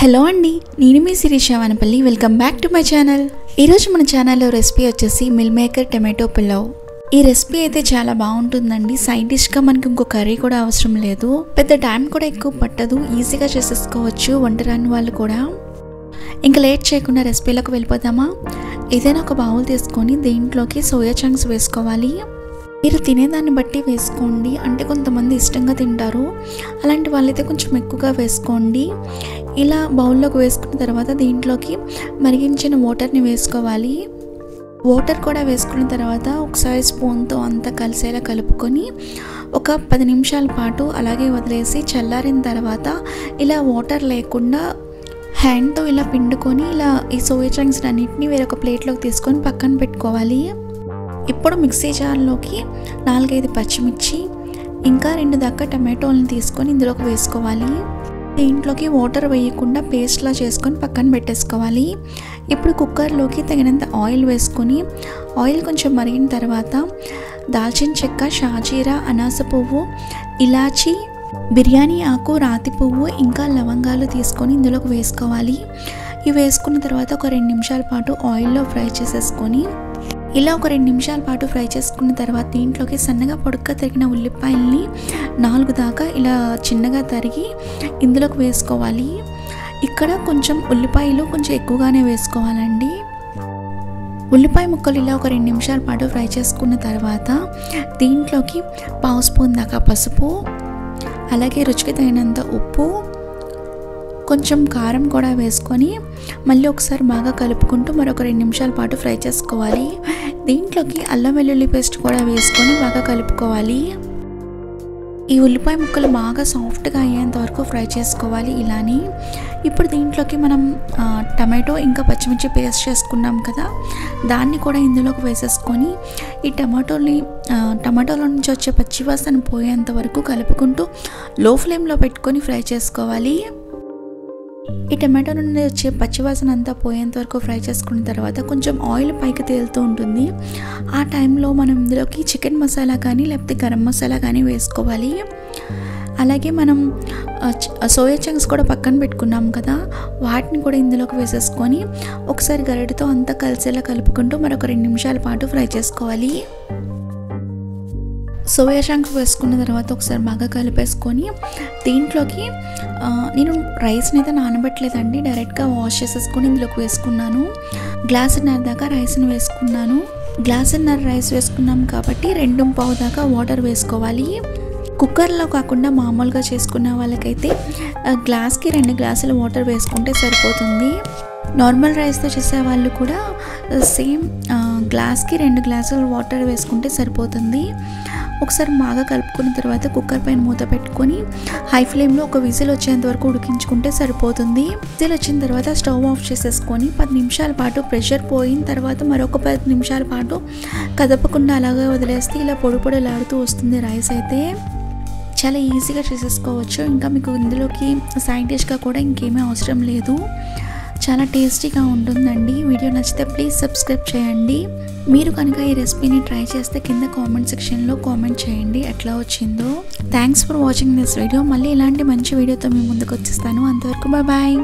Hello అండి, నేను మీ Sirisha Vanapalli. Welcome back to my channel. ఈరోజు మన ఛానల్లో రెసిపీ వచ్చేసి మిల్ మేకర్ టమాటో పులావ్. ఈ రెసిపీ అయితే చాలా బాగుంటుందండి. సైడ్ డిష్గా మనకి ఇంకో కర్రీ కూడా అవసరం లేదు, పెద్ద టైం కూడా ఎక్కువ పట్టదు, ఈజీగా చేసేసుకోవచ్చు వంట రాని వాళ్ళు కూడా. ఇంకా లేట్ చేయకుండా రెసిపీలోకి వెళ్ళిపోదామా? ఏదైనా ఒక బౌల్ తీసుకొని దీంట్లోకి సోయా చంక్స్ వేసుకోవాలి. మీరు తినేదాన్ని బట్టి వేసుకోండి, అంటే కొంతమంది ఇష్టంగా తింటారు, అలాంటి వాళ్ళైతే కొంచెం ఎక్కువగా వేసుకోండి. ఇలా బౌల్లోకి వేసుకున్న తర్వాత దీంట్లోకి మరిగించిన వాటర్ని వేసుకోవాలి. వాటర్ కూడా వేసుకున్న తర్వాత ఒకసారి స్పూన్తో అంతా కలిసేలా కలుపుకొని ఒక 10 నిమిషాల పాటు అలాగే వదిలేసి చల్లారిన తర్వాత ఇలా వాటర్ లేకుండా హ్యాండ్తో ఇలా పిండుకొని ఇలా ఈ సోయా చంక్స్ అన్నింటినీ వేరొక ప్లేట్లోకి తీసుకొని పక్కన పెట్టుకోవాలి. ఇప్పుడు మిక్సీ జార్లోకి 4-5 పచ్చిమిర్చి ఇంకా 2 దాకా టమాటోలను తీసుకొని ఇందులోకి వేసుకోవాలి. దీంట్లోకి వాటర్ వేయకుండా పేస్ట్లా చేసుకొని పక్కన పెట్టేసుకోవాలి. ఇప్పుడు కుక్కర్లోకి తగినంత ఆయిల్ వేసుకొని ఆయిల్ కొంచెం మరిగిన తర్వాత దాల్చిన చెక్క, షాజీరా, అనాస పువ్వు, ఇలాచి, బిర్యానీ ఆకు, రాతి పువ్వు ఇంకా లవంగాలు తీసుకొని ఇందులోకి వేసుకోవాలి. ఇవి వేసుకున్న తర్వాత ఒక 2 నిమిషాల పాటు ఆయిల్లో ఫ్రై చేసేసుకొని ఇలా ఒక 2 నిమిషాల పాటు ఫ్రై చేసుకున్న తర్వాత దీంట్లోకి సన్నగా పొడుగ్గా తరిగిన ఉల్లిపాయల్ని 4 దాకా ఇలా చిన్నగా తరిగి ఇందులోకి వేసుకోవాలి. ఇక్కడ కొంచెం ఉల్లిపాయలు కొంచెం ఎక్కువగానే వేసుకోవాలండి. ఉల్లిపాయ ముక్కలు ఇలా ఒక 2 నిమిషాల పాటు ఫ్రై చేసుకున్న తర్వాత దీంట్లోకి 1/2 స్పూన్ దాకా పసుపు, అలాగే రుచికి తగినంత ఉప్పు, కొంచెం కారం కూడా వేసుకొని మళ్ళీ ఒకసారి బాగా కలుపుకుంటూ మరొక 2 నిమిషాల పాటు ఫ్రై చేసుకోవాలి. దీంట్లోకి అల్లం వెల్లుల్లి పేస్ట్ కూడా వేసుకొని బాగా కలుపుకోవాలి. ఈ ఉల్లిపాయ ముక్కలు బాగా సాఫ్ట్గా అయ్యేంత వరకు ఫ్రై చేసుకోవాలి ఇలాని. ఇప్పుడు దీంట్లోకి మనం టమాటో ఇంకా పచ్చిమిర్చి పేస్ట్ చేసుకున్నాం కదా, దాన్ని కూడా ఇందులోకి వేసేసుకొని ఈ టమాటోలో నుంచి వచ్చే పచ్చివాసన పోయేంత వరకు కలుపుకుంటూ లో ఫ్లేమ్లో పెట్టుకొని ఫ్రై చేసుకోవాలి. ఈ టమాటో నుండి వచ్చే పచ్చివాసన అంతా పోయేంత వరకు ఫ్రై చేసుకున్న తర్వాత కొంచెం ఆయిల్ పైకి తేలుతూ ఉంటుంది. ఆ టైంలో మనం ఇందులోకి చికెన్ మసాలా కానీ లేకపోతే గరం మసాలా కానీ వేసుకోవాలి. అలాగే మనం సోయా చంక్స్ కూడా పక్కన పెట్టుకున్నాం కదా, వాటిని కూడా ఇందులోకి వేసేసుకొని ఒకసారి గరిటెతో అంతా కలిసేలా కలుపుకుంటూ మరొక 2 నిమిషాల పాటు ఫ్రై చేసుకోవాలి. సోయా చంక్స్ వేసుకున్న తర్వాత ఒకసారి బాగా కలిపేసుకొని దీంట్లోకి నేను రైస్ని అయితే నానబెట్టలేదండి, డైరెక్ట్గా వాష్ చేసేసుకొని ఇందులోకి వేసుకున్నాను. 1.5 గ్లాసు దాకా రైస్ని వేసుకున్నాను. 1.5 గ్లాసు రైస్ వేసుకున్నాం కాబట్టి 2.25 దాకా వాటర్ వేసుకోవాలి. కుక్కర్లో కాకుండా మామూలుగా చేసుకున్న వాళ్ళకైతే గ్లాస్కి 2 గ్లాసుల వాటర్ వేసుకుంటే సరిపోతుంది. నార్మల్ రైస్తో చేసే వాళ్ళు కూడా సేమ్ గ్లాస్కి 2 గ్లాసుల వాటర్ వేసుకుంటే సరిపోతుంది. ఒకసారి బాగా కలుపుకున్న తర్వాత కుక్కర్ పైన మూత పెట్టుకొని హై ఫ్లేమ్లో ఒక విజిల్ వచ్చేంత వరకు ఉడికించుకుంటే సరిపోతుంది. విజిల్ వచ్చిన తర్వాత స్టవ్ ఆఫ్ చేసేసుకొని 10 నిమిషాల పాటు ప్రెషర్ పోయిన తర్వాత మరొక 10 నిమిషాల పాటు కదపకుండా అలాగే వదిలేస్తే ఇలా పొడి పొడిలాడుతూ వస్తుంది రైస్ అయితే. చాలా ఈజీగా చేసేసుకోవచ్చు. ఇంకా మీకు ఇందులోకి సైడ్ డిష్గా కూడా ఇంకేమీ అవసరం లేదు. చాలా టేస్టీగా ఉంటుందండి. వీడియో నచ్చితే ప్లీజ్ సబ్స్క్రైబ్ చేయండి. మీరు కనుక ఈ రెసిపీని ట్రై చేస్తే కింద కామెంట్ సెక్షన్లో కామెంట్ చేయండి ఎట్లా వచ్చిందో. Thanks for watching this video. మళ్ళీ ఇలాంటి మంచి వీడియోతో మీ ముందుకు వచ్చేస్తాను. అంతవరకు బాయ్.